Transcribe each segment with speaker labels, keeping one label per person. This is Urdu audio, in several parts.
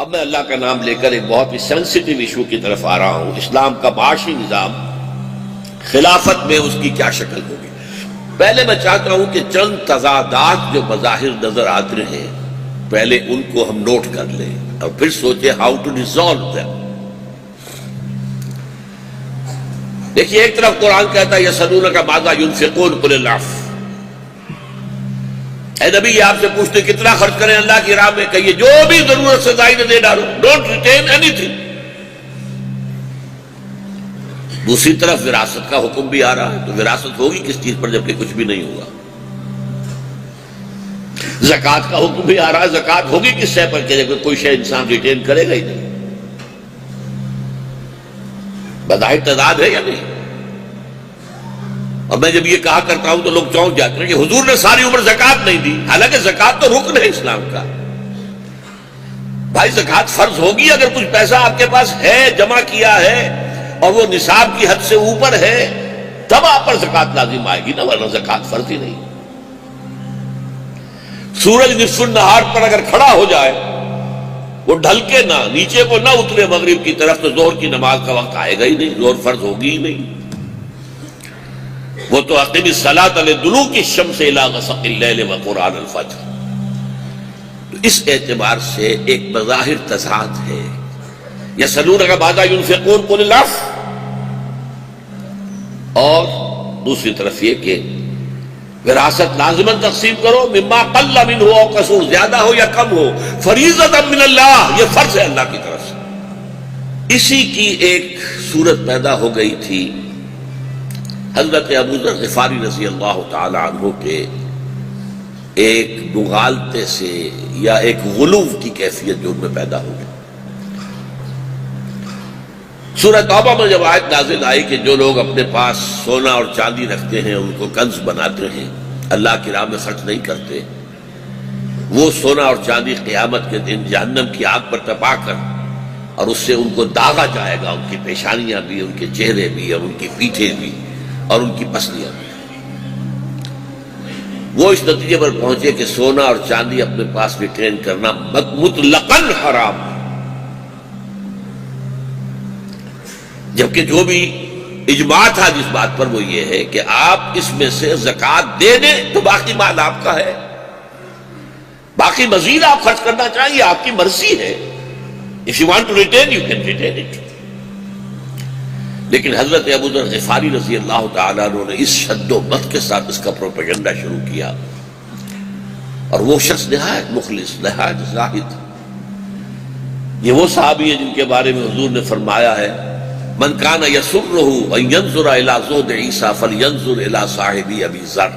Speaker 1: اب میں اللہ کا نام لے کر ایک بہت ہی سینسٹیو ایشو کی طرف آ رہا ہوں، اسلام کا معاشی نظام، خلافت میں اس کی کیا شکل ہوگی۔ پہلے میں چاہتا ہوں کہ چند تضادات جو بظاہر نظر آتے ہیں پہلے ان کو ہم نوٹ کر لیں اور پھر سوچیں ہاؤ ٹو ریزالو them۔ دیکھیے، ایک طرف قرآن کہتا ہے یسألونک ماذا ينفقون قل العفو، اے نبی یہ آپ سے پوچھتے کتنا خرچ کریں اللہ کی راہ میں، کہیے جو بھی ضرورت سے زائد دے ڈالو، ڈونٹ ریٹین اینی تھنگ۔ دوسری طرف وراثت کا حکم بھی آ رہا ہے، تو وراثت ہوگی کس چیز پر جبکہ کچھ بھی نہیں ہوگا۔ زکوٰۃ کا حکم بھی آ رہا ہے، زکوٰۃ ہوگی کس شے پر کہ جبکہ کوئی شے انسان ریٹین کرے گا ہی نہیں۔ بظاہر تضاد ہے یا نہیں؟ اور میں جب یہ کہا کرتا ہوں تو لوگ چونک جاتے ہیں کہ حضور نے ساری عمر زکوٰۃ نہیں دی، حالانکہ زکوٰۃ تو رکن ہے اسلام کا۔ بھائی زکوٰۃ فرض ہوگی اگر کچھ پیسہ آپ کے پاس ہے، جمع کیا ہے اور وہ نصاب کی حد سے اوپر ہے، تب آپ پر زکوٰۃ لازم آئے گی نا، ورنہ زکوٰۃ فرض ہی نہیں۔ سورج نصف النہار پر اگر کھڑا ہو جائے، وہ ڈھل کے نہ نیچے کو نہ اترے مغرب کی طرف، تو ظہر کی نماز کا وقت آئے گا ہی نہیں، ظہر فرض ہوگی ہی نہیں۔ وہ تو اقم الصلاۃ لدلوک الشمس الی غسق اللیل وقرآن الفجر۔ تو اس اعتبار سے ایک بظاہر تضاد ہے، یسألونک ماذا ينفقون قل العفو، اور دوسری طرف یہ کہ وراثت لازماً تقسیم کرو، مما قل منہ او کثر، زیادہ ہو یا کم ہو، فریضۃ من اللہ، یہ فرض ہے اللہ کی طرف سے۔ اسی کی ایک صورت پیدا ہو گئی تھی حضرت ابو ذر غفاری رضی اللہ تعالی عنہ کے ایک مغالطے سے یا ایک غلو کی کیفیت جو ان میں پیدا ہو گئی۔ سورہ توبہ میں جب آیت نازل آئی کہ جو لوگ اپنے پاس سونا اور چاندی رکھتے ہیں، ان کو کنز بناتے ہیں، اللہ کی راہ میں خرچ نہیں کرتے، وہ سونا اور چاندی قیامت کے دن جہنم کی آگ پر تپا کر اور اس سے ان کو داغا جائے گا، ان کی پیشانیاں بھی، ان کے چہرے بھی، اور ان کی پیٹھیں بھی، اور ان کی پسلیاں بھی۔ وہ اس نتیجے پر پہنچے کہ سونا اور چاندی اپنے پاس ریٹین کرنا مطلقاً حرام ہے، جبکہ جو بھی اجماع تھا جس بات پر وہ یہ ہے کہ آپ اس میں سے زکوٰۃ دے دیں تو باقی مال آپ کا ہے، باقی مزید آپ خرچ کرنا چاہیے، آپ کی مرضی ہے۔ If you want to retain, you can retain it۔ لیکن حضرت ابو ذر غفاری رضی اللہ تعالیٰ عنہ نے اس شد و مت کے ساتھ اس کا پروپیگنڈا شروع کیا، اور وہ شخص نہایت مخلص، نہایت زاہد، یہ وہ صحابی ہیں جن کے بارے میں حضور نے فرمایا ہے من کان یسرہ ان ینظر الی زہد عیسیٰ فلینظر الی صاحب ابی ذر،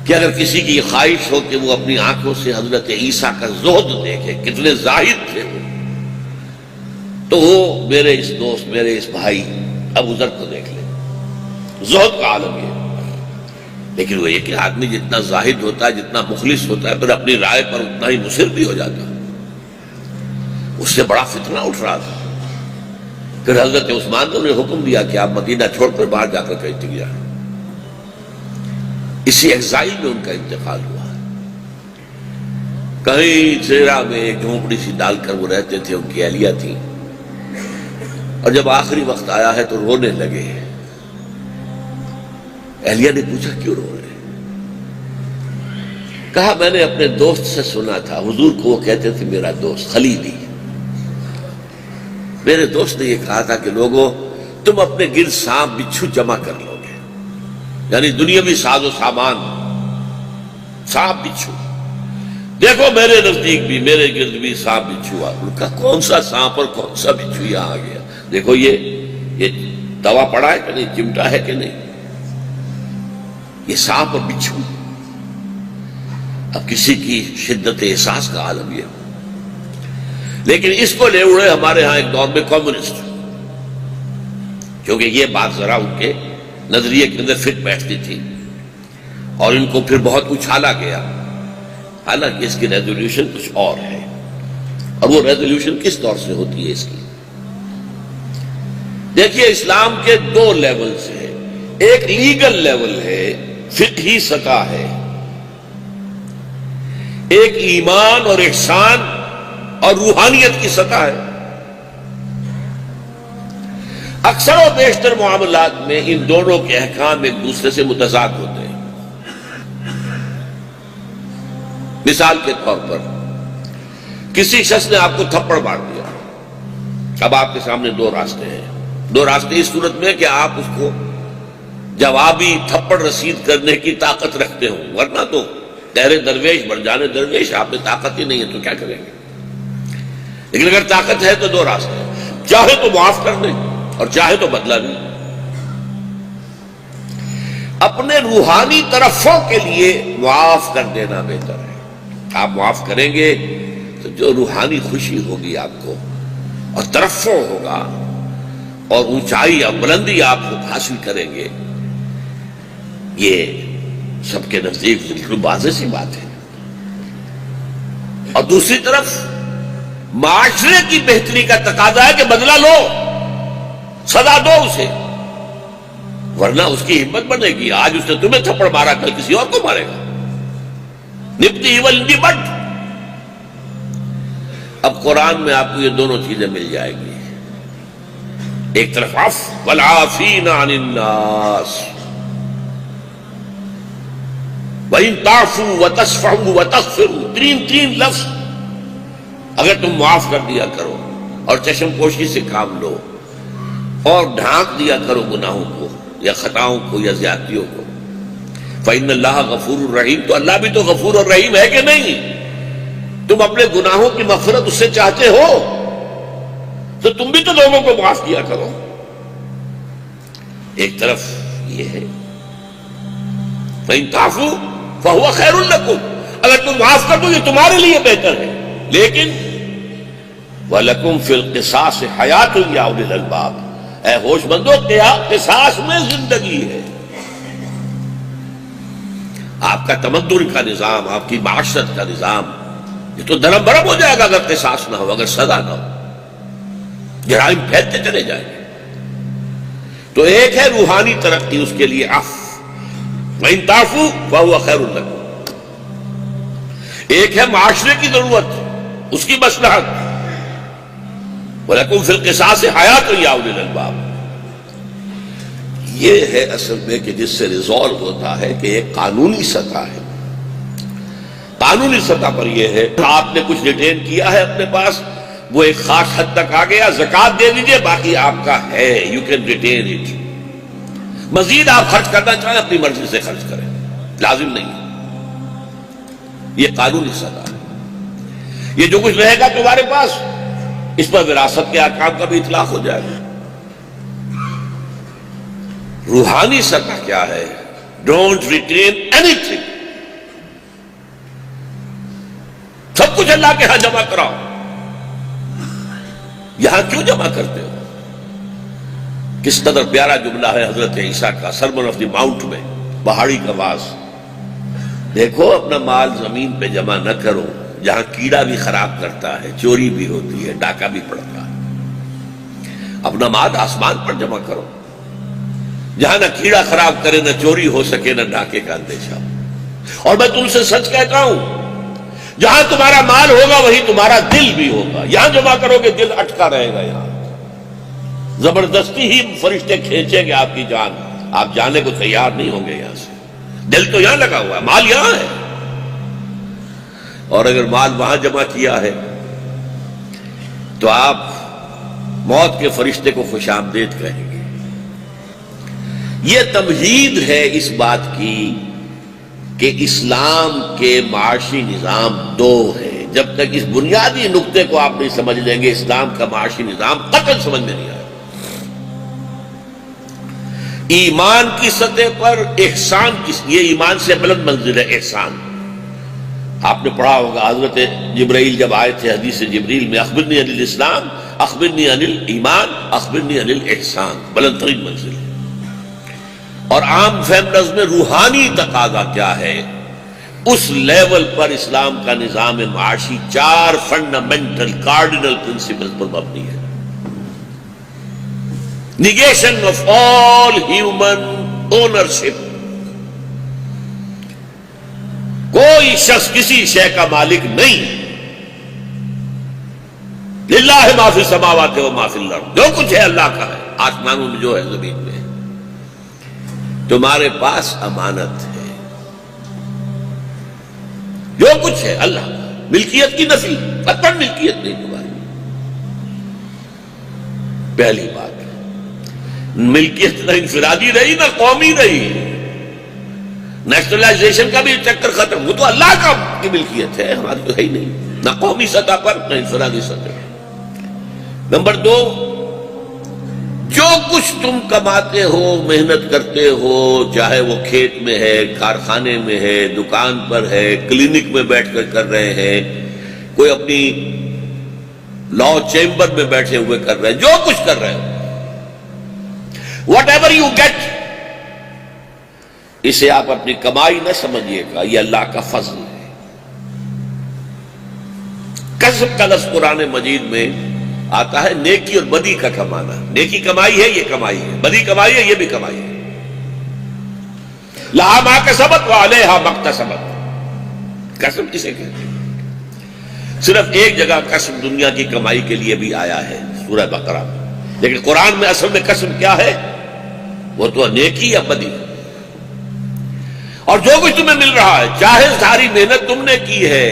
Speaker 1: کہ اگر کسی کی یہ خواہش ہو کہ وہ اپنی آنکھوں سے حضرت عیسیٰ کا زہد دیکھے، کتنے زاہد تھے وہ، تو وہ میرے اس دوست، میرے اس بھائی ابو ذر کو دیکھ لے۔ زہد کا عالم یہ، لیکن وہ یہ کہ آدمی جتنا زاہد ہوتا ہے، جتنا مخلص ہوتا ہے، پھر اپنی رائے پر اتنا ہی مصر بھی ہو جاتا ہے۔ اس سے بڑا فتنہ اٹھ رہا تھا۔ پھر حضرت عثمان نے انہیں حکم دیا کہ آپ مدینہ چھوڑ کر باہر جا کر کہیں ٹک جائیں۔ اسی ایگزائل میں ان کا انتقال ہوا۔ کہیں چہرہ میں ایک جھونپڑی سی ڈال کر وہ رہتے تھے، ان کی اہلیہ تھی، اور جب آخری وقت آیا ہے تو رونے لگے۔ اہلیہ نے پوچھا کیوں رو رہے؟ کہا میں نے اپنے دوست سے سنا تھا، حضور کو وہ کہتے تھے میرا دوست خلیلی، میرے دوست نے یہ کہا تھا کہ لوگوں تم اپنے گرد سانپ بچھو جمع کر لو گے، یعنی دنیاوی ساز و سامان، سانپ بچھو۔ دیکھو میرے نزدیک بھی، میرے گرد بھی سانپ بچھو آ۔ ان کا کون سا سانپ اور کون سا بچھو یہاں آ گیا؟ دیکھو یہ دوا پڑا ہے کہ نہیں، چمٹا ہے کہ نہیں، یہ سانپ اور بچھو۔ اب کسی کی شدت احساس کا عالم یہ، لیکن اس کو لے اڑے ہمارے ہاں ایک دور میں کمیونسٹ، کیونکہ یہ بات ذرا ان کے نظریے کے اندر فٹ بیٹھتی تھی، اور ان کو پھر بہت اچھالا گیا، حالانکہ اس کی ریزولوشن کچھ اور ہے۔ اور وہ ریزولوشن کس طور سے ہوتی ہے اس کی؟ دیکھیے، اسلام کے دو لیولز ہیں، ایک لیگل لیول ہے، فقہی سطح ہے، ایک ایمان اور احسان اور روحانیت کی سطح ہے. اکثر و بیشتر معاملات میں ان دونوں کے احکام ایک دوسرے سے متضاد ہوتے ہیں. مثال کے طور پر کسی شخص نے آپ کو تھپڑ مار دیا. اب آپ کے سامنے دو راستے ہیں. دو راستے اس صورت میں کہ آپ اس کو جوابی تھپڑ رسید کرنے کی طاقت رکھتے ہوں، ورنہ تو تیرے درویش بڑھ جانے درویش، آپ میں طاقت ہی نہیں ہے تو کیا کریں گے. لیکن اگر طاقت ہے تو دو راستے ہیں، چاہے تو معاف کر دیں اور چاہے تو بدلہ نہیں. اپنے روحانی طرفوں کے لیے معاف کر دینا بہتر ہے. آپ معاف کریں گے تو جو روحانی خوشی ہوگی آپ کو اور ترفع ہوگا اور اونچائی اور بلندی آپ حاصل کریں گے، یہ سب کے نزدیک بالکل واضح سی بات ہے. اور دوسری طرف معاشرے کی بہتری کا تقاضا ہے کہ بدلہ لو، سزا دو اسے، ورنہ اس کی ہمت بنے گی. آج اس نے تمہیں تھپڑ مارا، کل کسی اور کو مارے گا. نپتی ایول ان دی بٹ. اب قرآن میں آپ کو یہ دونوں چیزیں مل جائے گی. ایک طرف عفو والعافین عن الناس، وَإِن تَعْفُوا وَتَصْفَحُوا وَتَغْفِرُوا، تین لفظ. اگر تم معاف کر دیا کرو اور چشم پوشی سے کام لو اور ڈھانک دیا کرو گناہوں کو یا خطاؤں کو یا زیادتیوں کو، فَإِنَّ اللَّهَ غَفُورٌ رَحِيمٌ، تو اللہ بھی تو غفور اور رحیم ہے کہ نہیں؟ تم اپنے گناہوں کی مغفرت اس سے چاہتے ہو تو تم بھی تو لوگوں کو معاف کیا کرو. ایک طرف یہ ہے فَإِن تَعْفُوا فَهُوَ خَيْرٌ لَكُمْ، اگر تم معاف کر دو یہ تمہارے لیے بہتر ہے. لیکن وَلَكُمْ فِي الْقِصَاصِ حَيَاةٌ يَا أُولِي الْأَلْبَابِ، اے ہوش مندو، قصاص میں زندگی ہے. آپ کا تمدن کا نظام، آپ کی معاشرت کا نظام یہ تو درم برم ہو جائے گا اگر قصاص نہ ہو، اگر سزا نہ ہو. جرائم پھیلتے چلے جائیں گے. تو ایک ہے روحانی ترقی، اس کے لیے عفو، وَإِن تَعْفُوا فَهُوَ خَيْرٌ لَكُمْ. ایک ہے معاشرے کی ضرورت، اس کی مصلحت، وَلَكُمْ فِي الْقِصَاصِ حَيَاةٌ يَا أُولِي الْأَلْبَابِ. یہ ہے اصل میں کہ جس سے ریزالو ہوتا ہے کہ ایک قانونی سطح ہے. قانونی سطح پر یہ ہے آپ نے کچھ ریٹین کیا ہے اپنے پاس، وہ ایک خاص حد تک آ گیا، زکوٰۃ دے دیجئے، باقی آپ کا ہے، یو کین ریٹین اٹ. مزید آپ خرچ کرنا چاہیں اپنی مرضی سے خرچ کریں، لازم نہیں. یہ قانونی سطح ہے. یہ جو کچھ رہے گا تمہارے پاس، اس پر وراثت کے احکام کا بھی اطلاق ہو جائے گا. روحانی سطح کیا ہے؟ Don't retain anything. سب کچھ اللہ کے ہاں جمع کراؤ. یہاں کیوں جمع کرتے ہو؟ کس قدر پیارا جملہ ہے حضرت عیسیٰ کا سرمن آف دی ماؤنٹ میں، پہاڑی کا واز. دیکھو اپنا مال زمین پہ جمع نہ کرو جہاں کیڑا بھی خراب کرتا ہے، چوری بھی ہوتی ہے، ڈاکہ بھی پڑتا ہے. اپنا مال آسمان پر جمع کرو جہاں نہ کیڑا خراب کرے، نہ چوری ہو سکے، نہ ڈاکے کا اندیشہ. اور میں تم سے سچ کہتا ہوں، جہاں تمہارا مال ہوگا وہی تمہارا دل بھی ہوگا. یہاں جمع کرو گے دل اٹکا رہے گا. یہاں زبردستی ہی فرشتے کھینچیں گے آپ کی جان، آپ جانے کو تیار نہیں ہوں گے یہاں سے. دل تو یہاں لگا ہوا ہے، مال یہاں ہے. اور اگر مال وہاں جمع کیا ہے تو آپ موت کے فرشتے کو خوش آمدید کہیں گے. یہ تمہید ہے اس بات کی کہ اسلام کے معاشی نظام دو ہے. جب تک اس بنیادی نقطے کو آپ نہیں سمجھ لیں گے، اسلام کا معاشی نظام قطعاً سمجھ میں نہیں آئے. ایمان کی سطح پر احسان یہ ایمان سے بلند منزل ہے احسان. آپ نے پڑھا ہوگا حضرت جبرائیل جب آئے تھے حدیث جبریل میں، اخبرنی عن الاسلام، اخبرنی عن الایمان، اخبرنی عن الاحسان. بلند ترین منزل ہے. اور عام فہم نظم میں روحانی تقاضا کیا ہے، اس لیول پر اسلام کا نظام معاشی 4 فنڈامنٹل کارڈینل پرنسپل پر مبنی ہے. Negation of all human ownership. کوئی شخص کسی شے کا مالک نہیں. للہ ما فی السماوات و ما فی الارض، جو کچھ ہے اللہ کا ہے، آسمانوں میں جو ہے زمین میں ہے۔ تمہارے پاس امانت ہے، جو کچھ ہے اللہ کا۔ ملکیت کی نفی، قطعاً ملکیت نہیں تمہاری۔ پہلی بات، ملکیت نہ انفرادی رہی نہ قومی رہی، نیشنلائزیشن کا بھی چکر ختم، وہ تو اللہ کا کی ملکیت ہے، ہماری تو ہے ہی نہیں، نہ قومی سطح پر نہ انفرادی سطح پر۔ نمبر دو، جو کچھ تم کماتے ہو، محنت کرتے ہو، چاہے وہ کھیت میں ہے، کارخانے میں ہے، دکان پر ہے، کلینک میں بیٹھ کر رہے ہیں، کوئی اپنی لا چیمبر میں بیٹھے ہوئے کر رہے ہیں، جو کچھ کر رہے ہو، واٹ ایور یو گیٹ، اسے آپ اپنی کمائی نہ سمجھیے گا، یہ اللہ کا فضل ہے۔ کسب کا لفظ قرآن مجید میں آتا ہے نیکی اور بدی کا کمانا۔ نیکی کمائی ہے، یہ کمائی ہے، بدی کمائی ہے، یہ بھی کمائی ہے۔ لہا ما کسبت وعلیہا ما اکتسبت، کسب اسے کہتے ہیں۔ صرف ایک جگہ کسب دنیا کی کمائی کے لیے بھی آیا ہے، سورہ بقرہ میں، لیکن قرآن میں اصل میں کسب کیا ہے؟ وہ تو نیکی یا بدی۔ اور جو کچھ تمہیں مل رہا ہے، چاہے ساری محنت تم نے کی ہے،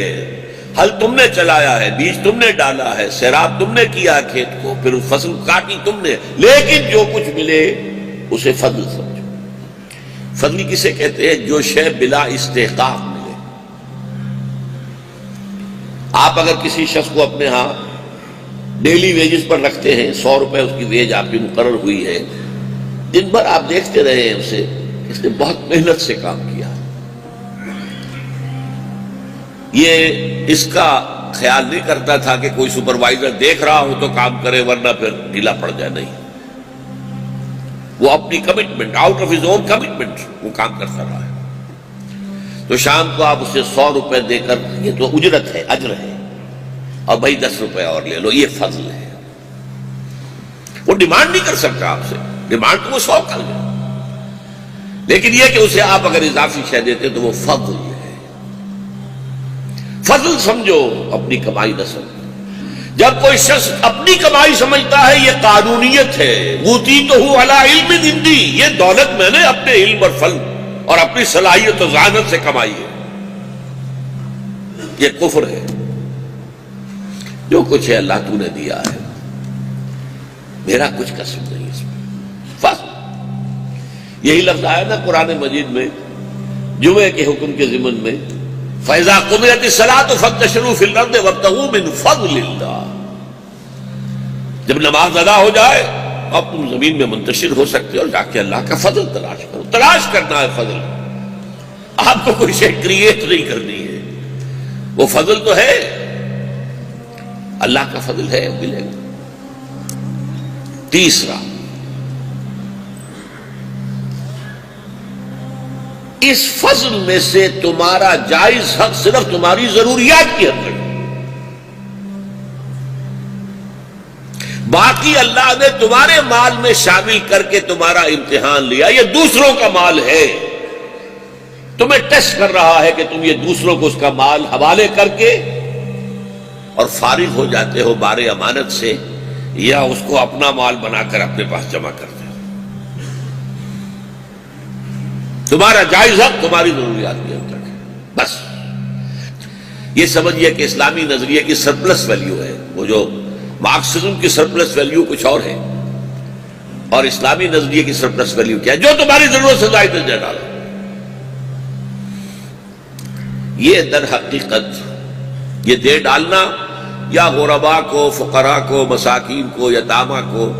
Speaker 1: ہل تم نے چلایا ہے، بیج تم نے ڈالا ہے، سیراب تم نے کیا کھیت کو، پھر فصل کاٹی تم نے، لیکن جو کچھ ملے اسے فضل سمجھو۔ فضل کسے کہتے ہیں؟ جو شے بلا استحقاق ملے۔ آپ اگر کسی شخص کو اپنے ہاں ڈیلی ویجز پر رکھتے ہیں، 100 روپے اس کی ویج آپ کی مقرر ہوئی ہے، دن بھر آپ دیکھتے رہے ہیں اسے، اس نے بہت محنت سے کام کیا، یہ اس کا خیال نہیں کرتا تھا کہ کوئی سپروائزر دیکھ رہا ہو تو کام کرے ورنہ پھر ڈھیلا پڑ جائے، نہیں، وہ اپنی commitment, out of his own commitment وہ کام کرتا رہا ہے۔ تو شام کو آپ اسے 100 روپے دے کر، یہ تو اجرت ہے، اجر ہے، اور بھائی 10 روپے اور لے لو، یہ فضل ہے۔ وہ ڈیمانڈ نہیں کر سکتا آپ سے، ڈیمانڈ تو وہ 100 کر لے، لیکن یہ کہ اسے آپ اگر اضافی شے دیتے تو وہ فضل ہے۔ فضل سمجھو، اپنی کمائی نہ سمجھو۔ جب کوئی شخص اپنی کمائی سمجھتا ہے، یہ قانونیت ہے، اوتیتہ علی علم عندی، یہ دولت میں نے اپنے علم اور فضل اور اپنی صلاحیت و ذہانت سے کمائی ہے، یہ کفر ہے۔ جو کچھ ہے اللہ تو نے دیا ہے، میرا کچھ قسم نہیں اس میں، فضل۔ یہی لفظ آیا نا قرآن مجید میں جمعے کے حکم کے ضمن میں، فَإِذَا قُضِيَتِ الصَّلَاةُ فَانتَشِرُوا فِي الْأَرْضِ وَابْتَغُوا مِنْ فَضْلِ اللَّهِ، جب نماز ادا ہو جائے اب تم زمین میں منتشر ہو سکتے ہو اور جا کے اللہ کا فضل تلاش کرو۔ تلاش کرنا ہے فضل، آپ کو کوئی شے کریٹ نہیں کرنی ہے، وہ فضل تو ہے، اللہ کا فضل ہے، ملے گا۔ تیسرا، اس فضل میں سے تمہارا جائز حق صرف تمہاری ضروریات کی حد تک، باقی اللہ نے تمہارے مال میں شامل کر کے تمہارا امتحان لیا، یہ دوسروں کا مال ہے، تمہیں ٹیسٹ کر رہا ہے کہ تم یہ دوسروں کو اس کا مال حوالے کر کے اور فارغ ہو جاتے ہو بار امانت سے، یا اس کو اپنا مال بنا کر اپنے پاس جمع کرتے ہو۔ تمہارا جائز حق تمہاری ضروریات کی حد تک ہے، بس یہ سمجھیے کہ اسلامی نظریے کی سرپلس ویلیو ہے، وہ جو مارکسزم کی سرپلس ویلیو کچھ اور ہے، اور اسلامی نظریے کی سرپلس ویلیو کیا ہے؟ جو تمہاری ضرورت سے زائد دے ڈالو۔ یہ در حقیقت یہ دے ڈالنا یا غرباء کو، فقراء کو، مساکین کو، یتامہ کو،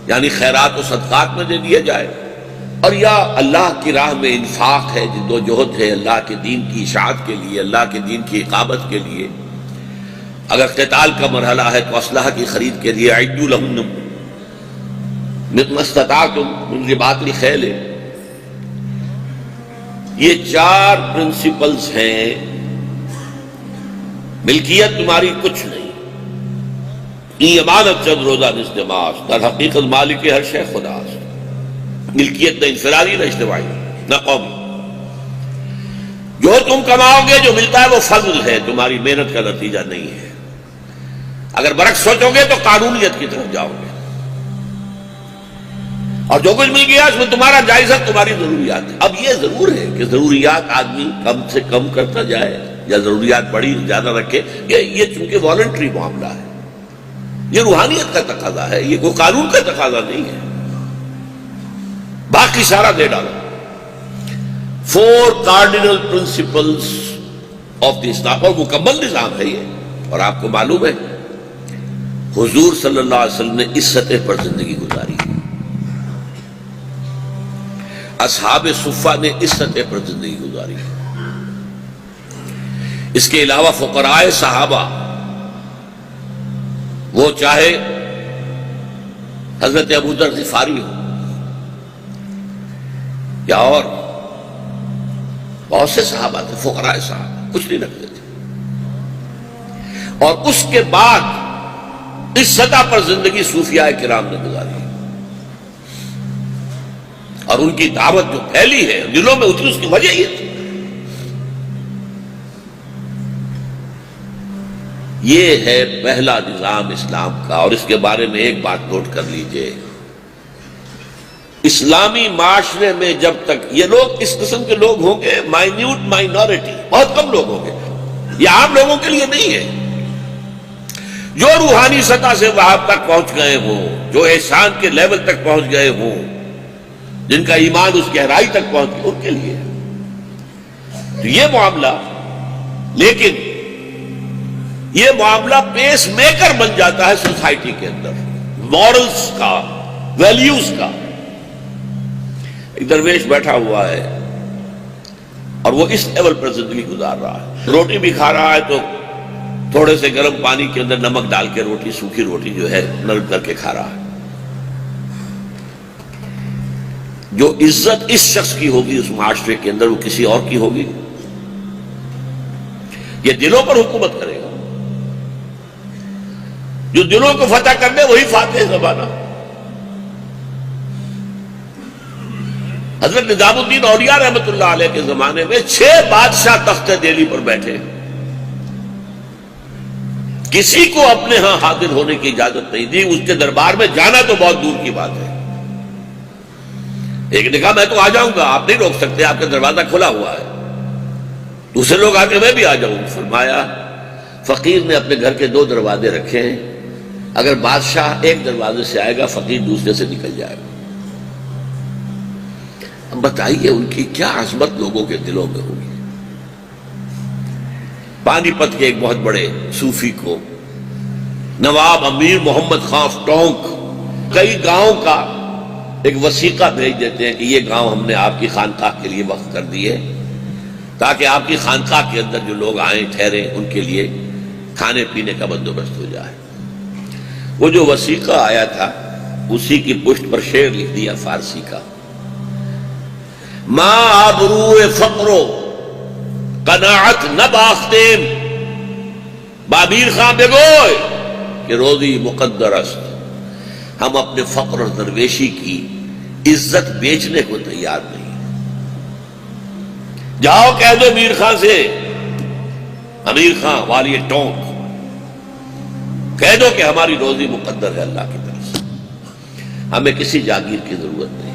Speaker 1: یعنی خیرات و صدقات میں دے دیا جائے، اور یا اللہ کی راہ میں انفاق ہے، جد و جہد ہے اللہ کے دین کی اشاعت کے لیے، اللہ کے دین کی اقامت کے لیے، اگر قتال کا مرحلہ ہے تو اسلحہ کی خرید کے لیے اعدوا لہن ما استطعتم من رباط الخیل۔ یہ 4 پرنسپلز ہیں، ملکیت تمہاری کچھ نہیں، یہ امانت چند روزہ نستماس، در حقیقت مالک ہر شے خداست۔ ملکیت نہ انفرادی نہ اجتماعی نہ قومی، جو تم کماؤ گے جو ملتا ہے وہ فضل ہے، تمہاری محنت کا نتیجہ نہیں ہے۔ اگر برعکس سوچو گے تو قانونیت کی طرف جاؤ گے، اور جو کچھ مل گیا اس میں تمہارا جائزہ تمہاری ضروریات ہے۔ اب یہ ضرور ہے کہ ضروریات آدمی کم سے کم کرتا جائے یا ضروریات بڑی زیادہ رکھے، یہ چونکہ والنٹری معاملہ ہے، یہ روحانیت کا تقاضا ہے، یہ کوئی قانون کا تقاضا نہیں ہے۔ باقی سارا دے ڈالو۔ 4 cardinal principles of the Islam، اور مکمل نظام ہے یہ، اور آپ کو معلوم ہے حضور صلی اللہ علیہ وسلم نے اس سطح پر زندگی گزاری، اصحاب صفہ نے اس سطح پر زندگی گزاری، اس کے علاوہ فقراء صحابہ، وہ چاہے حضرت ابو ذر غفاری ہو یا اور بہت سے صحابہ تھے، فقراء صحابہ کچھ نہیں رکھتے تھے، اور اس کے بعد اس سطح پر زندگی صوفیاء کرام نے گزاری، اور ان کی دعوت جو پھیلی ہے دلوں میں اتری، اس کی وجہ یہ تھی۔ یہ ہے پہلا نظام اسلام کا، اور اس کے بارے میں ایک بات نوٹ کر لیجئے، اسلامی معاشرے میں جب تک یہ لوگ اس قسم کے لوگ ہوں گے، مائنیوٹ مائنورٹی، بہت کم لوگ ہوں گے، یہ عام لوگوں کے لیے نہیں ہے، جو روحانی سطح سے وہاں تک پہنچ گئے ہوں، جو احسان کے لیول تک پہنچ گئے ہوں، جن کا ایمان اس گہرائی تک پہنچ گیا، ان کے لیے تو یہ معاملہ، لیکن یہ معاملہ پیس میکر بن جاتا ہے سوسائٹی کے اندر، مورلز کا، ویلیوز کا۔ ایک درویش بیٹھا ہوا ہے اور وہ اس لیول پر زندگی گزار رہا ہے، روٹی بھی کھا رہا ہے تو تھوڑے سے گرم پانی کے اندر نمک ڈال کے روٹی، سوکھی روٹی جو ہے نرم کر کے کھا رہا ہے۔ جو عزت اس شخص کی ہوگی اس معاشرے کے اندر، وہ کسی اور کی ہوگی؟ یہ دلوں پر حکومت کرے گا، جو دلوں کو فتح کر لے وہی فاتح زمانہ۔ حضرت نظام الدین اولیاء رحمۃ اللہ علیہ کے زمانے میں 6 بادشاہ تخت دہلی پر بیٹھے، کسی کو اپنے ہاں حاضر ہونے کی اجازت نہیں دی، اس کے دربار میں جانا تو بہت دور کی بات ہے۔ ایک نے کہا میں تو آ جاؤں گا، آپ نہیں روک سکتے، آپ کا دروازہ کھلا ہوا ہے۔ دوسرے لوگ آ کے میں بھی آ جاؤں۔ فرمایا فقیر نے اپنے گھر کے 2 دروازے رکھے ہیں، اگر بادشاہ ایک دروازے سے آئے گا، فقیر دوسرے سے نکل جائے گا۔ اب بتائیے ان کی کیا عظمت لوگوں کے دلوں میں ہوگی۔ پانی پت کے ایک بہت بڑے صوفی کو نواب امیر محمد خان آف ٹونک کئی گاؤں کا ایک وثیقہ بھیج دیتے ہیں کہ یہ گاؤں ہم نے آپ کی خانقاہ کے لیے وقف کر دیے، تاکہ آپ کی خانقاہ کے اندر جو لوگ آئیں ٹھہریں ان کے لیے کھانے پینے کا بندوبست ہو جائے۔ وہ جو وثیقہ آیا تھا اسی کی پشت پر شعر لکھ دیا فارسی کا، ما آبرو فقرو قناعت نہ باختیم، بابیر خان بگوئے کہ روزی مقدر است، ہم اپنے فقر اور درویشی کی عزت بیچنے کو تیار نہیں۔ جاؤ کہہ دو میر خان سے، امیر خان والی ٹونک، کہہ دو کہ ہماری روزی مقدر ہے اللہ کی طرف سے، ہمیں کسی جاگیر کی ضرورت نہیں۔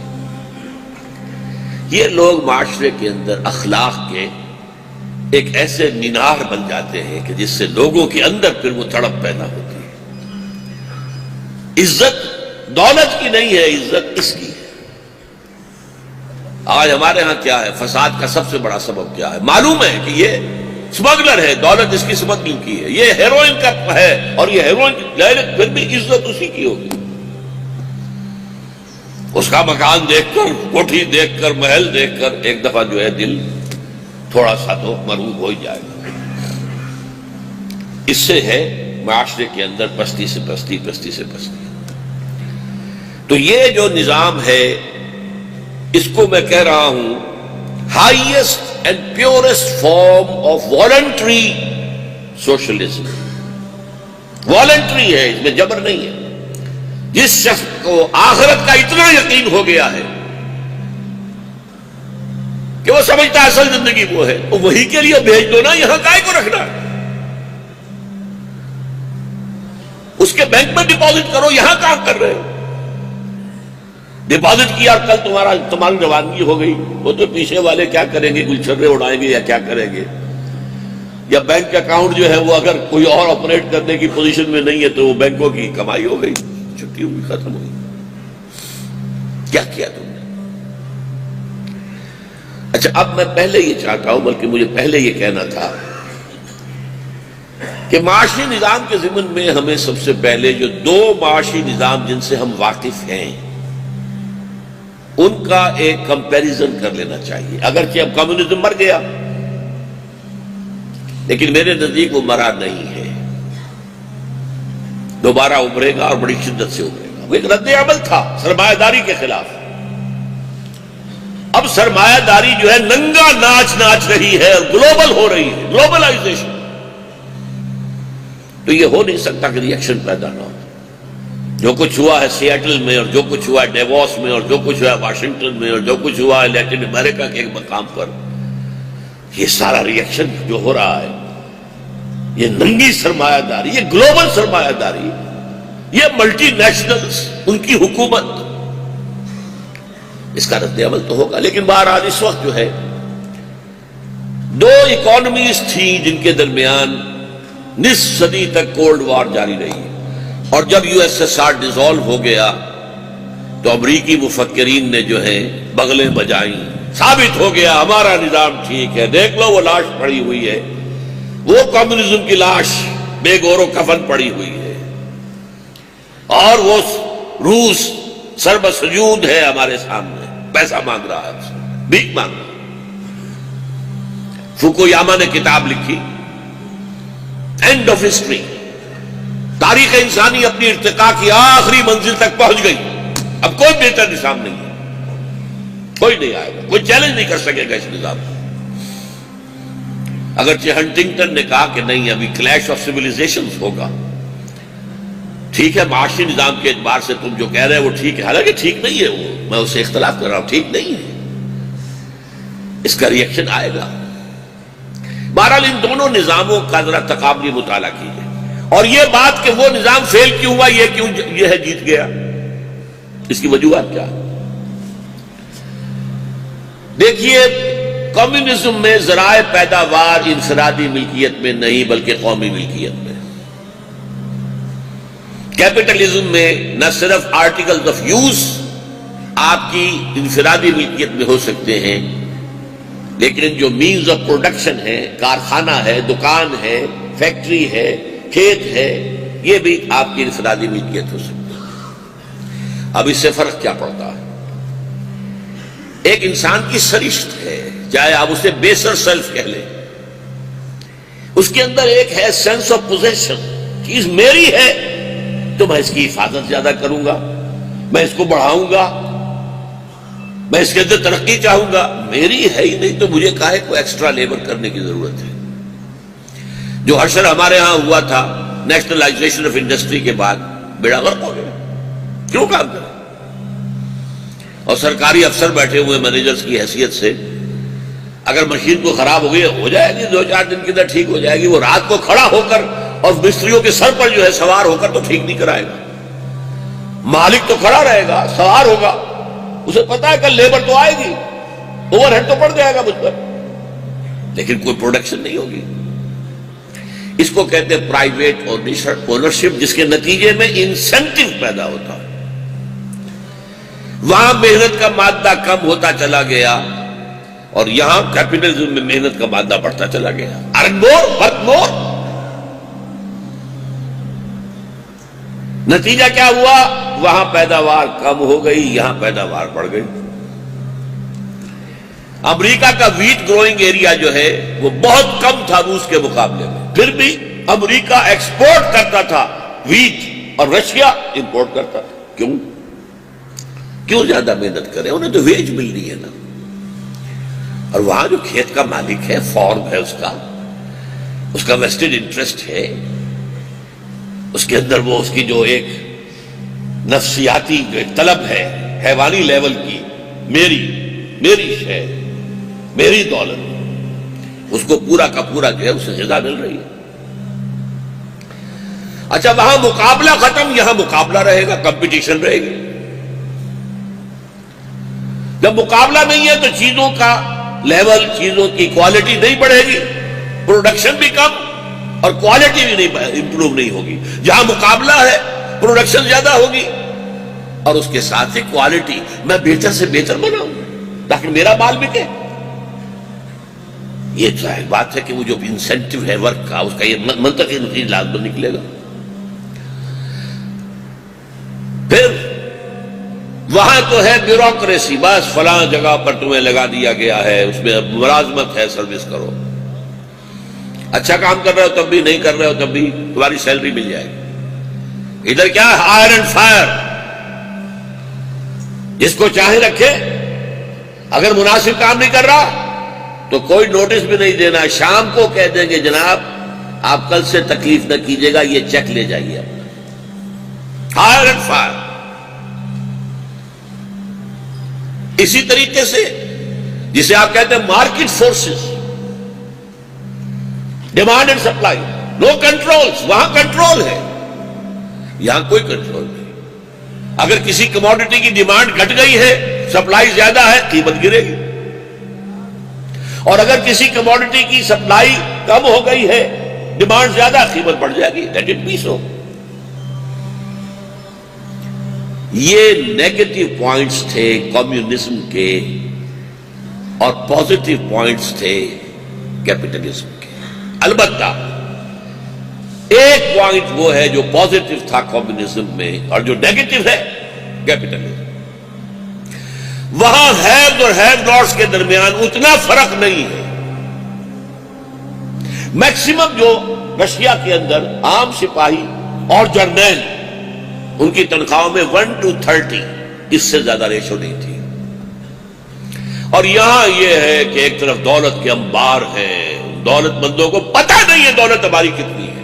Speaker 1: یہ لوگ معاشرے کے اندر اخلاق کے ایک ایسے مینار بن جاتے ہیں کہ جس سے لوگوں کے اندر پھر وہ تڑپ پیدا ہوتی ہے۔ عزت دولت کی نہیں ہے، عزت اس کی ہے۔ آج ہمارے ہاں کیا ہے، فساد کا سب سے بڑا سبب کیا ہے؟ معلوم ہے کہ یہ سمگلر ہے، دولت اس کی سمگلنگ کی ہے، یہ ہیروئن کا ہے، اور یہ ہیروئن پھر بھی عزت اسی کی ہوگی۔ اس کا مکان دیکھ کر، کوٹھی دیکھ کر، محل دیکھ کر ایک دفعہ جو ہے دل تھوڑا سا تو مرعوب ہو ہی جائے گا۔ اس سے ہے معاشرے کے اندر پستی سے پستی، پستی سے پستی۔ تو یہ جو نظام ہے اس کو میں کہہ رہا ہوں highest and purest form of voluntary socialism. Voluntary ہے، اس میں جبر نہیں ہے۔ جس شخص کو آخرت کا اتنا یقین ہو گیا ہے کہ وہ سمجھتا ہے اصل زندگی وہ ہے، تو وہی کے لیے بھیج دو نا، یہاں کائے کو رکھنا ہے؟ اس کے بینک میں ڈپازٹ کرو، یہاں کام کر رہے ہو؟ ڈپازٹ کیا اور کل تمہاری روانگی ہو گئی، وہ تو پیچھے والے کیا کریں گے، گلچھرے اڑائیں گے یا کیا کریں گے، یا بینک اکاؤنٹ جو ہے وہ اگر کوئی اور آپریٹ کرنے کی پوزیشن میں نہیں ہے تو وہ بینکوں کی کمائی ہو گئی، چھٹی ہوئی، ختم ہوئی۔ کیا کیا تم نے؟ اچھا، اب میں پہلے یہ چاہتا ہوں، بلکہ مجھے پہلے یہ کہنا تھا کہ معاشی نظام کے ضمن میں ہمیں سب سے پہلے جو دو معاشی نظام جن سے ہم واقف ہیں ان کا ایک کمپیریزن کر لینا چاہیے۔ اگرچہ اب کمیونزم مر گیا، لیکن میرے نزدیک وہ مرا نہیں ہے، دوبارہ ابھرے گا اور بڑی شدت سے ابھرے گا۔ وہ ایک رد عمل تھا سرمایہ داری کے خلاف، اب سرمایہ داری جو ہے ننگا ناچ رہی ہے اور گلوبل ہو رہی ہے، گلوبلائزیشن۔ تو یہ ہو نہیں سکتا کہ ری ایکشن پیدا نہ ہو۔ جو کچھ ہوا ہے سیاٹل میں، اور جو کچھ ہوا ہے ڈیووس میں، اور جو کچھ ہوا ہے واشنگٹن میں، اور جو کچھ ہوا ہے لیٹن امریکہ کے ایک مقام پر، یہ سارا ری ایکشن جو ہو رہا ہے، یہ ننگی سرمایہ داری، یہ گلوبل سرمایہ داری، یہ ملٹی نیشنلز، ان کی حکومت، اس کا رد عمل تو ہوگا۔ لیکن بہرحال اس وقت جو ہے دو اکانومیز تھی جن کے درمیان نصف صدی تک کولڈ وار جاری رہی، اور جب U S S R dissolve ہو گیا تو امریکی مفکرین نے جو ہے بغلیں بجائیں، ثابت ہو گیا ہمارا نظام ٹھیک ہے، دیکھ لو وہ لاش پڑی ہوئی ہے، وہ کمیونزم کی لاش بے گور و کفن پڑی ہوئی ہے، اور وہ روس سربسجود ہے ہمارے سامنے، پیسہ مانگ رہا ہے، بھیک مانگ رہا ہے۔ فوکویاما نے کتاب لکھی اینڈ آف ہسٹری، تاریخ انسانی اپنی ارتقاء کی آخری منزل تک پہنچ گئی، اب کوئی بہتر نظام نہیں ہے، کوئی نہیں آئے گا، کوئی چیلنج نہیں کر سکے گا اس نظام کو۔ اگرچہ ہنٹنگٹن نے کہا کہ نہیں، ابھی کلیش آف سیویلائزیشنز ہوگا، ٹھیک ہے معاشی نظام کے اعتبار سے تم جو کہہ رہے ہو وہ ٹھیک ہے، حالانکہ ٹھیک نہیں ہے، وہ میں اسے اختلاف کر رہا ہوں، ٹھیک نہیں ہے، اس کا ری ایکشن آئے گا۔ بہرحال ان دونوں نظاموں کا ذرا تقابلی مطالعہ کیجیے، اور یہ بات کہ وہ نظام فیل کیوں ہوا، یہ کیوں یہ ہے جیت گیا، اس کی وجوہات کیا؟ دیکھیے، کمیونزم میں ذرائع پیداوار انفرادی ملکیت میں نہیں بلکہ قومی ملکیت میں، کیپٹلزم میں نہ صرف آرٹیکلز آف یوز آپ کی انفرادی ملکیت میں ہو سکتے ہیں، لیکن جو مینز آف پروڈکشن ہے، کارخانہ ہے، دکان ہے، فیکٹری ہے، کھیت ہے، یہ بھی آپ کی انفرادی ملکیت ہو سکتی ہے۔ اب اس سے فرق کیا پڑتا ہے؟ ایک انسان کی سرشت ہے، چاہے آپ اسے بیسر سیلف کہہ لیں، اس کے اندر ایک ہے سینس آف پوزیشن، چیز میری ہے تو میں اس کی حفاظت زیادہ کروں گا، میں اس کو بڑھاؤں گا، میں اس کے اندر ترقی چاہوں گا، میری ہے ہی نہیں تو مجھے کاہے کو ایکسٹرا لیبر کرنے کی ضرورت ہے۔ جو حشر ہمارے ہاں ہوا تھا نیشنلائزیشن آف انڈسٹری کے بعد، بیڑا غرق ہو گیا، کیوں کام کریں؟ اور سرکاری افسر بیٹھے ہوئے مینیجرز کی حیثیت سے، اگر مشین کو خراب ہو گئی ہو جائے گی، 2-4 دن کے اندر ٹھیک ہو جائے گی، وہ رات کو کھڑا ہو کر اور مستریوں کے سر پر جو ہے سوار ہو کر تو ٹھیک نہیں کرائے گا، مالک تو کھڑا رہے گا، سوار ہوگا، اسے پتا ہے کل لیبر تو آئے گی، اوور ہیڈ تو پڑ جائے گا مجھ پر، لیکن کوئی پروڈکشن نہیں ہوگی۔ اس کو کہتے ہیں پرائیویٹ اونرشپ، جس کے نتیجے میں انسینٹیو پیدا ہوتا ہے۔ وہاں محنت کا مادہ کم ہوتا چلا گیا اور یہاں کیپٹلزم میں محنت کا مادہ بڑھتا چلا گیا، ارن مور ورک مور۔ نتیجہ کیا ہوا؟ وہاں پیداوار کم ہو گئی، یہاں پیداوار بڑھ گئی۔ امریکہ کا ویٹ گروئنگ ایریا جو ہے وہ بہت کم تھا روس کے مقابلے میں، پھر بھی امریکہ ایکسپورٹ کرتا تھا ویٹ اور رشیا امپورٹ کرتا تھا۔ کیوں زیادہ محنت کریں؟ انہیں تو ویج مل رہی ہے نا، اور وہاں جو کھیت کا مالک ہے، فارم ہے، اس کا ویسٹڈ انٹرسٹ ہے، اس کے اندر وہ اس کی جو ایک نفسیاتی جو ایک طلب ہے حیوانی لیول کی، میری شے، میری دولت، اس کو پورا کا پورا جو ہے اسے غذا مل رہی ہے۔ اچھا وہاں مقابلہ ختم، یہاں مقابلہ رہے گا، کمپٹیشن رہے گی۔ جب مقابلہ نہیں ہے تو چیزوں کا لیول، چیزوں کی کوالٹی نہیں بڑھے گی، پروڈکشن بھی کم اور کوالٹی بھی نہیں امپروو نہیں ہوگی۔ جہاں مقابلہ ہے پروڈکشن زیادہ ہوگی اور اس کے ساتھ ہی کوالٹی، میں بہتر سے بہتر بناؤں تاکہ میرا مال بکے۔ یہ ظاہر بات ہے کہ وہ جو انسینٹیو ہے ورک کا، اس کا یہ منطقی نتیجہ لازم نکلے گا۔ پھر وہاں تو ہے بیوروکریسی، بس فلاں جگہ پر تمہیں لگا دیا گیا ہے، اس میں ملازمت ہے، سروس کرو، اچھا کام کر رہے ہو تب بھی، نہیں کر رہے ہو تب بھی تمہاری سیلری مل جائے گی۔ ادھر کیا ہے؟ ہائر اینڈ فائر، جس کو چاہے رکھے، اگر مناسب کام نہیں کر رہا تو کوئی نوٹس بھی نہیں دینا، شام کو کہہ دیں گے جناب آپ کل سے تکلیف نہ کیجیے گا، یہ چیک لے جائیے اپنا۔ Hire and fire. اسی طریقے سے جسے آپ کہتے ہیں market forces, demand and supply, no controls, وہاں کنٹرول ہے، یہاں کوئی کنٹرول نہیں۔ اگر کسی کموڈٹی کی ڈیمانڈ گھٹ گئی ہے، سپلائی زیادہ ہے، قیمت گرے گی، اور اگر کسی کموڈٹی کی سپلائی کم ہو گئی ہے، ڈیمانڈ زیادہ، قیمت بڑھ جائے گی۔ لیٹ اٹ بی سو۔ یہ نیگیٹو پوائنٹس تھے کمیونزم کے اور پازیٹو پوائنٹس تھے کیپٹلزم کے۔ البتہ ایک پوائنٹ وہ ہے جو پازیٹو تھا کمیونزم میں اور جو نیگیٹو ہے کیپٹلزم۔ وہاں ہیوز اور ہیو ناٹس کے درمیان اتنا فرق نہیں ہے۔ میکسیمم جو رشیا کے اندر عام سپاہی اور جرنیل، ان کی تنخواہوں میں 1:30، اس سے زیادہ ریشو نہیں تھی۔ اور یہاں یہ ہے کہ ایک طرف دولت کے انبار ہیں، دولت مندوں کو پتہ نہیں ہے دولت ہماری کتنی ہے،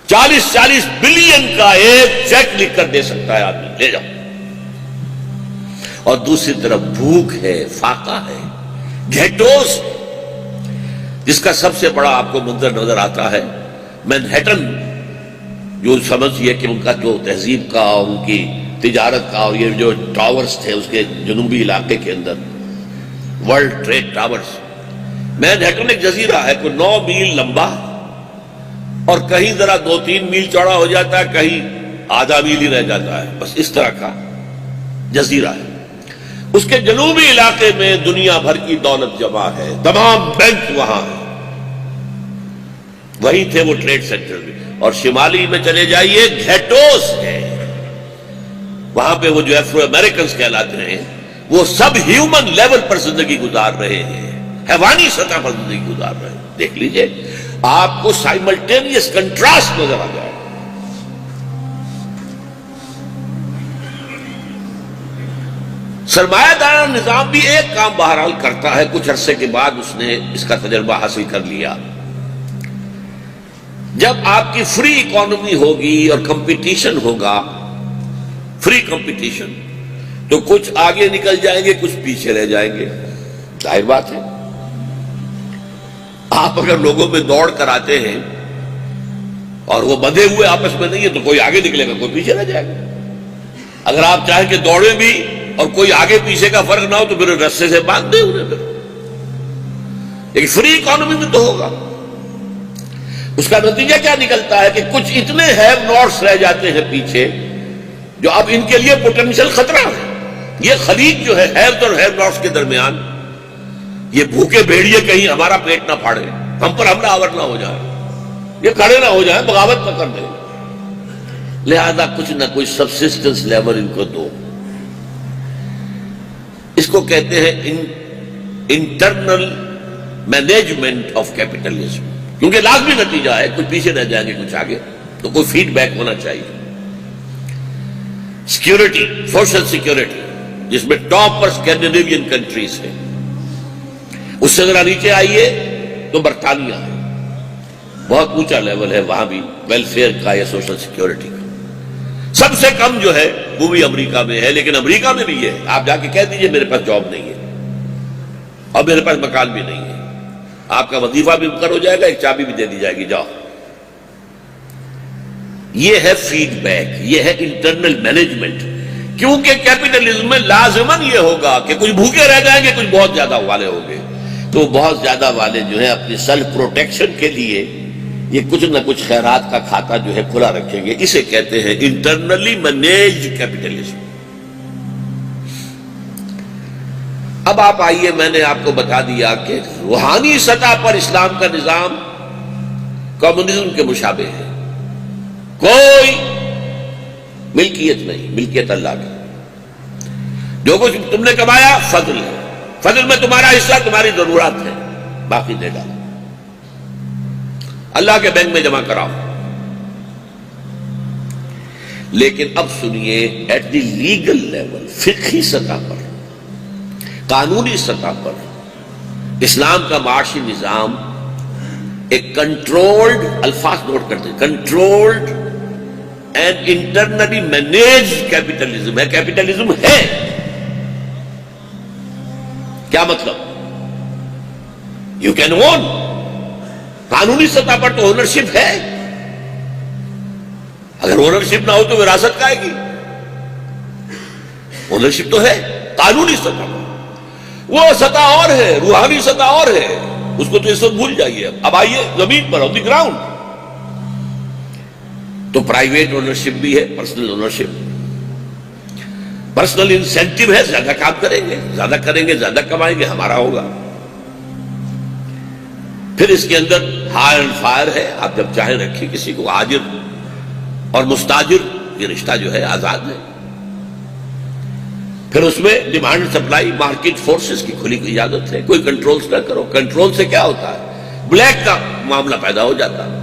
Speaker 1: 40 بلین کا ایک چیک لکھ کر دے سکتا ہے آدمی، لے جاؤ۔ اور دوسری طرف بھوک ہے، فاقہ ہے، گھیٹوس، جس کا سب سے بڑا آپ کو منظر نظر آتا ہے مینہٹن، جو سمجھئے کہ ان کا جو تہذیب کا اور ان کی تجارت کا، اور یہ جو ٹاورز تھے اس کے جنوبی علاقے کے اندر، ورلڈ ٹریڈ ٹاورز۔ مینہٹن ایک جزیرہ ہے، کوئی 9 میل لمبا اور کہیں ذرا 2-3 میل چوڑا ہو جاتا ہے، کہیں آدھا میل ہی رہ جاتا ہے، بس اس طرح کا جزیرہ ہے۔ اس کے جنوبی علاقے میں دنیا بھر کی دولت جمع ہے، تمام بینک وہاں ہیں، وہی تھے وہ ٹریڈ سینٹر بھی۔ اور شمالی میں چلے جائیے، گھیٹوس ہے، وہاں پہ وہ جو افرو امریکنز کہلاتے ہیں، وہ سب ہیومن لیول پر زندگی گزار رہے ہیں، حیوانی سطح پر زندگی گزار رہے ہیں۔ دیکھ لیجئے، آپ کو سائملٹینیس کنٹراسٹ نظر آ جائے۔ سرمایہ دارانہ نظام بھی ایک کام بہرحال کرتا ہے، کچھ عرصے کے بعد اس نے اس کا تجربہ حاصل کر لیا۔ جب آپ کی فری اکانومی ہوگی اور کمپٹیشن ہوگا، فری کمپٹیشن، تو کچھ آگے نکل جائیں گے، کچھ پیچھے رہ جائیں گے، ظاہر بات ہے۔ آپ اگر لوگوں میں دوڑ کر آتے ہیں اور وہ بندھے ہوئے آپس میں نہیں ہے تو کوئی آگے نکلے گا، کوئی پیچھے رہ جائے گا۔ اگر آپ چاہیں کہ دوڑیں بھی اور کوئی آگے پیچھے کا فرق نہ ہو تو پھر رسے سے باندھ دیں انہیں۔ پھر لیکن فری اکانومی میں تو ہوگا۔ اس کا نتیجہ کیا نکلتا ہے کہ کچھ اتنے ہیو ناٹس رہ جاتے ہیں پیچھے جو اب ان کے لیے پوٹینشیل خطرہ ہے۔ یہ خلیج جو ہے ہیوز اور ہیو ناٹس کے درمیان، یہ بھوکے بھیڑیے کہیں ہمارا پیٹ نہ پھاڑے، ہم پر حملہ آور نہ ہو جائے، یہ کھڑے نہ ہو جائیں، بغاوت نہ کر دیں، لہذا کچھ نہ کچھ سبسسٹنس لیول ان کو دو۔ اس کو کہتے ہیں انٹرنل مینجمنٹ آف کیپٹلزم، کیونکہ لازمی نتیجہ ہے کچھ پیچھے رہ جائیں گے کچھ آگے، تو کوئی فیڈ بیک ہونا چاہیے۔ سیکیورٹی، سوشل سیکیورٹی، جس میں ٹاپ پر اسکینڈینیوین کنٹریز ہیں، اس سے ذرا نیچے آئیے تو برطانیہ ہے، بہت اونچا لیول ہے وہاں بھی ویلفیئر کا یا سوشل سیکیورٹی کا۔ سب سے کم جو ہے وہ بھی امریکہ میں ہے، لیکن امریکہ میں بھی ہے، آپ جا کے کہہ دیجئے میرے پاس جاب نہیں ہے اور میرے پاس مکان بھی نہیں ہے، آپ کا وظیفہ بھی مقرر ہو جائے گا، ایک چابی بھی دے دی جائے گی، جاؤ۔ یہ ہے فیڈ بیک، یہ ہے انٹرنل مینجمنٹ۔ کیونکہ کیپٹلزم میں لازماً یہ ہوگا کہ کچھ بھوکے رہ جائیں گے، کچھ بہت زیادہ والے ہوں گے، تو بہت زیادہ والے جو ہیں اپنی سیلف پروٹیکشن کے لیے یہ کچھ نہ کچھ خیرات کا کھاتا جو ہے کھلا رکھیں گے۔ اسے کہتے ہیں انٹرنلی مینیجڈ کیپٹلزم۔ اب آپ آئیے، میں نے آپ کو بتا دیا کہ روحانی سطح پر اسلام کا نظام کمیونزم کے مشابہ ہے۔ کوئی ملکیت نہیں، ملکیت اللہ کی۔ جو کچھ تم نے کمایا فضل ہے، فضل میں تمہارا حصہ تمہاری ضرورت ہے، باقی دے ڈالو، اللہ کے بینک میں جمع کراؤ۔ لیکن اب سنیے، ایٹ دی لیگل لیول، فقہی سطح پر، قانونی سطح پر، اسلام کا معاشی نظام ایک کنٹرولڈ، الفاظ نوٹ کرتے ہیں، controlled and internally managed capitalism ہے۔ کیپٹلزم ہے، کیا مطلب؟ یو کین اون، قانونی سطح پر تو اونرشپ ہے، اگر اونرشپ نہ ہو تو وراثت کا آئے گی؟ اونرشپ تو ہے قانونی سطح پر، وہ سطح اور ہے، روحانی سطح اور ہے، اس کو تو اس وقت بھول جائیے۔ اب آئیے زمین پر، آن دی گراؤنڈ، تو پرائیویٹ اونرشپ بھی ہے، پرسنل اونرشپ، پرسنل انسینٹیو ہے، زیادہ کام کریں گے، زیادہ کریں گے، زیادہ کمائیں گے، ہمارا ہوگا۔ پھر اس کے اندر ہائر اینڈ فائر ہے، آپ جب چاہیں رکھیں کسی کو، آجر اور مستاجر یہ رشتہ جو ہے آزاد ہے۔ پھر اس میں ڈیمانڈ سپلائی، مارکیٹ فورسز کی کھلی اجازت ہے، کوئی کنٹرولز نہ کرو۔ کنٹرول سے کیا ہوتا ہے؟ بلیک کا معاملہ پیدا ہو جاتا ہے،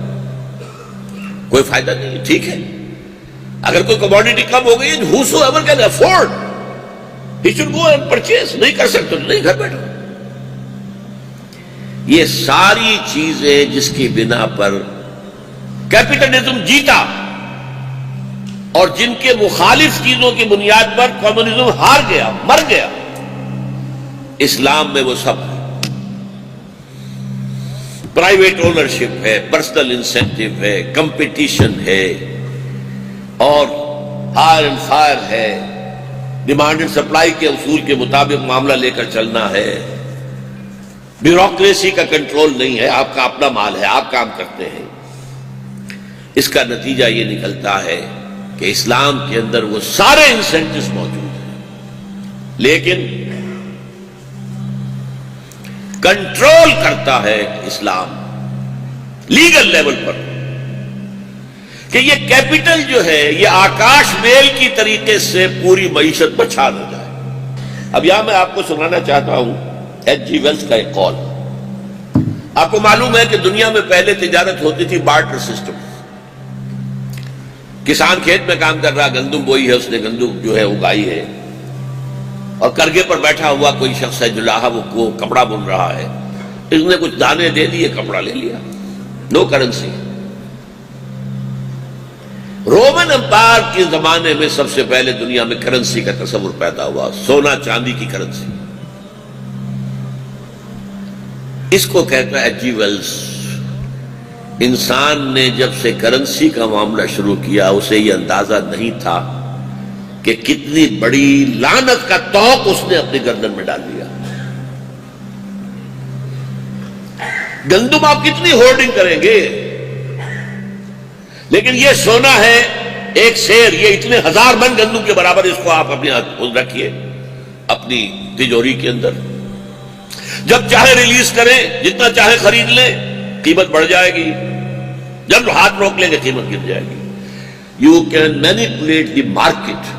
Speaker 1: کوئی فائدہ نہیں۔ ٹھیک ہے، اگر کوئی کموڈٹی کم ہو گئی، whosoever can afford he should go and purchase، نہیں کر سکتے تو نہیں، گھر بیٹھو۔ یہ ساری چیزیں جس کی بنا پر کیپٹلزم جیتا اور جن کے مخالف چیزوں کی بنیاد پر کمیونزم ہار گیا، مر گیا، اسلام میں وہ سب ہے۔ پرائیویٹ اونرشپ ہے، پرسنل انسینٹیو ہے، کمپٹیشن ہے، اور ہائر اینڈ فائر ہے، ڈیمانڈ اینڈ سپلائی کے اصول کے مطابق معاملہ لے کر چلنا ہے۔ بیوروکریسی کا کنٹرول نہیں ہے، آپ کا اپنا مال ہے، آپ کام کرتے ہیں۔ اس کا نتیجہ یہ نکلتا ہے کہ اسلام کے اندر وہ سارے انسینٹیوز موجود ہیں، لیکن کنٹرول کرتا ہے اسلام لیگل لیول پر کہ یہ کیپٹل جو ہے یہ آکاش میل کی طریقے سے پوری معیشت پر چھا نہ جائے۔ اب یہاں میں آپ کو سنانا چاہتا ہوں ایچ جی ویلس کا ایک قول۔ آپ کو معلوم ہے کہ دنیا میں پہلے تجارت ہوتی تھی بارٹر سسٹم۔ کسان کھیت میں کام کر رہا، گندم بوئی ہے، اس نے گندم جو ہے اگائی ہے، اور کرگے پر بیٹھا ہوا کوئی شخص ہے جو وہ کپڑا بن رہا ہے، اس نے کچھ دانے دے دیے، کپڑا لے لیا، نو کرنسی۔ رومن امپائر کے زمانے میں سب سے پہلے دنیا میں کرنسی کا تصور پیدا ہوا، سونا چاندی کی کرنسی۔ اس کو کہتا ہے ایچ جی ویلس، انسان نے جب سے کرنسی کا معاملہ شروع کیا اسے یہ اندازہ نہیں تھا کہ کتنی بڑی لعنت کا طوق اس نے اپنی گردن میں ڈال دیا۔ گندم آپ کتنی ہولڈنگ کریں گے، لیکن یہ سونا ہے ایک سیر، یہ اتنے 1000 من گندم کے برابر، اس کو آپ اپنے ہاتھ رکھیے اپنی تجوری کے اندر، جب چاہے ریلیز کریں، جتنا چاہے خرید لیں، قیمت بڑھ جائے گی، جب ہاتھ روک لیں گے قیمت گر جائے گی۔ You can manipulate the market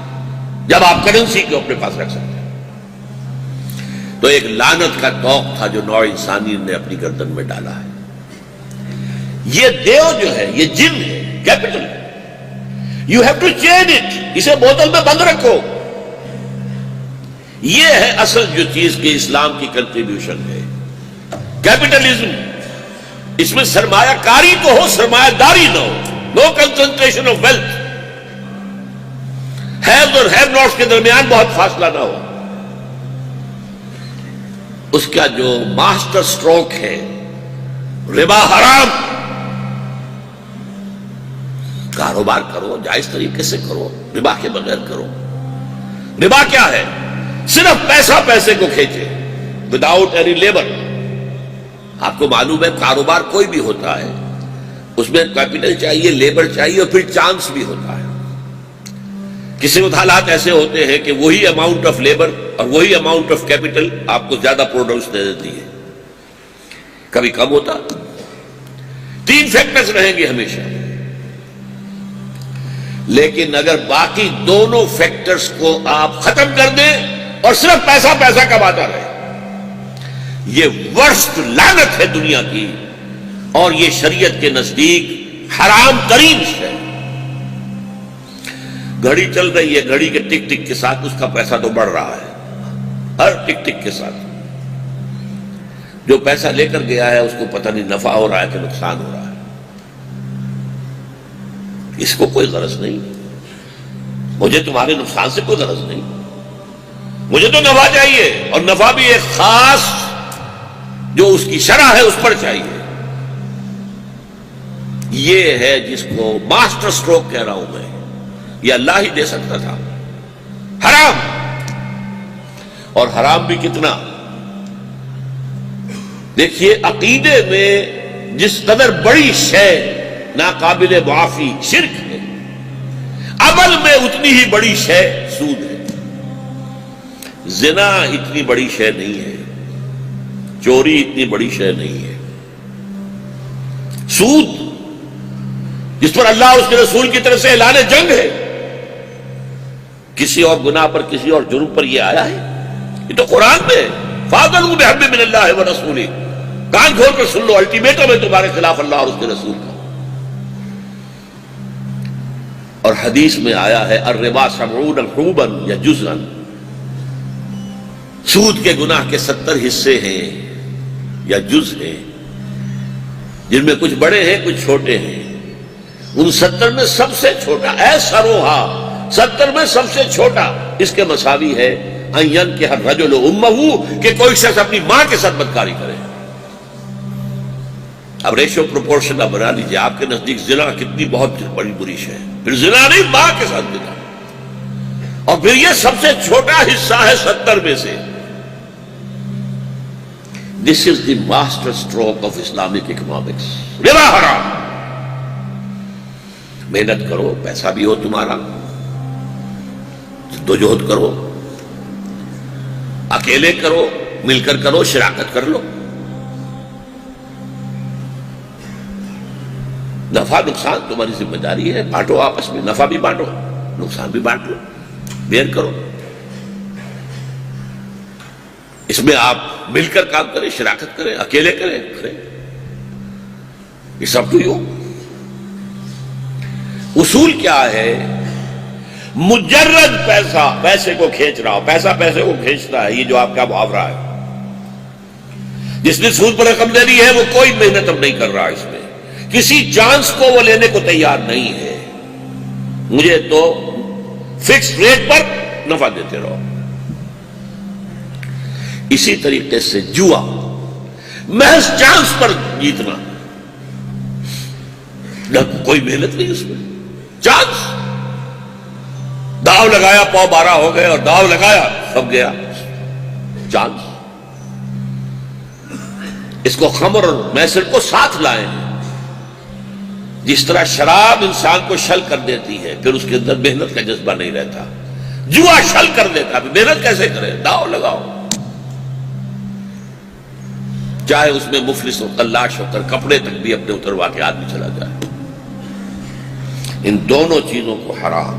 Speaker 1: جب آپ کرنسی کو اپنے پاس رکھ سکتے ہیں۔ تو ایک لعنت کا طوق تھا جو نوع انسانی نے اپنی گردن میں ڈالا ہے۔ یہ دیو جو ہے، یہ جن ہے، capital, you have to change it, اسے بوتل میں بند رکھو۔ یہ ہے اصل جو چیز کہ اسلام کی کنٹریبیوشن ہے، کیپٹلزم۔ اس میں سرمایہ کاری تو ہو، سرمایہ داری نہ ہو، نو کنسنٹریشن آف ویلتھ، ہیوز اور ہیو ناٹس کے درمیان بہت فاصلہ نہ ہو۔ اس کا جو ماسٹر سٹروک ہے ربا حرام. کاروبار کرو جائز طریقے سے کرو، ربا کے بغیر کرو. ربا کیا ہے؟ صرف پیسہ پیسے کو کھینچے وداؤٹ اینی لیبر. آپ کو معلوم ہے کاروبار کوئی بھی ہوتا ہے اس میں کیپٹل چاہیے، لیبر چاہیے، اور پھر چانس بھی ہوتا ہے. کسی وقت حالات ایسے ہوتے ہیں کہ وہی اماؤنٹ آف لیبر اور وہی اماؤنٹ آف کیپٹل آپ کو زیادہ پروڈیوس دے دیتی ہے، کبھی کم ہوتا. 3 فیکٹرز رہیں گے ہمیشہ. لیکن اگر باقی دونوں فیکٹرز کو آپ ختم کر دیں اور صرف پیسہ پیسہ کماتا رہے، یہ ورسٹ لعنت ہے دنیا کی، اور یہ شریعت کے نزدیک حرام ترین ہے. گھڑی چل رہی ہے، گھڑی کے ٹک ٹک کے ساتھ اس کا پیسہ تو بڑھ رہا ہے، ہر ٹک ٹک کے ساتھ. جو پیسہ لے کر گیا ہے اس کو پتہ نہیں نفع ہو رہا ہے کہ نقصان ہو رہا ہے. اس کو کوئی غرض نہیں. مجھے تمہارے نقصان سے کوئی غرض نہیں، مجھے تو نفع چاہیے، اور نفع بھی ایک خاص جو اس کی شرح ہے اس پر چاہیے. یہ ہے جس کو ماسٹر سٹروک کہہ رہا ہوں میں، یہ اللہ ہی دے سکتا تھا. حرام، اور حرام بھی کتنا. دیکھیے عقیدے میں جس قدر بڑی شے ناقابل معافی شرک ہے، عمل میں اتنی ہی بڑی شے سود ہے. زنا اتنی بڑی شے نہیں ہے، چوری اتنی بڑی شے نہیں ہے. سود جس پر اللہ اس کے رسول کی طرف سے اعلان جنگ ہے، کسی اور گناہ پر، کسی اور جرم پر یہ آیا ہے؟ یہ تو قرآن میں فَاذَنُوا بِحَرْبٍ مِّنَ اللَّهِ وَرَسُولِهِ. کان کھول کر سن لو، الٹیمیٹم ہے تمہارے خلاف اللہ اور اس کے رسول کا. اور حدیث میں آیا ہے الربا 70 حُوبًا یا جزءً، سود کے گناہ کے 70 حصے ہیں یا جز ہیں، جن میں کچھ بڑے ہیں کچھ چھوٹے ہیں. ان 70 میں سب سے چھوٹا ایسروہا، 70 میں سب سے چھوٹا اس کے مساوی ہے ان ينكح الرجل امه، کہ کوئی شخص اپنی ماں کے ساتھ بدکاری کرے. اب ریشو پروپورشن آپ بنا لیجیے، آپ کے نزدیک زنا کتنی بہت بڑی بری شے ہے. پھر زنا نہیں، ماں کے ساتھ زنا، اور پھر یہ سب سے چھوٹا حصہ ہے 70 میں سے. This is the master stroke of Islamic economics. ربا حرام. محنت کرو، پیسہ بھی ہو تمہارا، جدوجہد کرو، اکیلے کرو، مل کر کرو، شراکت کر لو. نفع نقصان تمہاری ذمہ داری ہے، بانٹو آپس میں، نفع بھی بانٹو، نقصان بھی بانٹ لو، بیئر کرو. اس میں آپ مل کر کام کریں، شراکت کریں، اکیلے کریں. It's up to you. اصول کیا ہے؟ مجرد پیسہ پیسے کو کھینچ رہا ہو، پیسہ پیسے کو کھینچتا ہے، یہ جو آپ کا محاورہ ہے. جس نے سود پر رقم دینی ہے وہ کوئی محنت اب نہیں کر رہا، اس میں کسی چانس کو وہ لینے کو تیار نہیں ہے. مجھے تو فکس ریٹ پر نفع دیتے رہو. اسی طریقے سے جوا، محض چانس پر جیتنا، کوئی محنت نہیں اس میں، چانس. داؤ لگایا، پاؤ 12 ہو گئے، اور داؤ لگایا سب گیا، چانس. اس کو خمر اور میسر کو ساتھ لائیں. جس طرح شراب انسان کو شل کر دیتی ہے، پھر اس کے اندر محنت کا جذبہ نہیں رہتا. جوا شل کر دیتا ہے، محنت کیسے کرے؟ داؤ لگاؤ. چاہے اس میں مفلس ہو، قلاش ہو کر کپڑے تک بھی اپنے اتروا کے آدمی چلا جائے. ان دونوں چیزوں کو حرام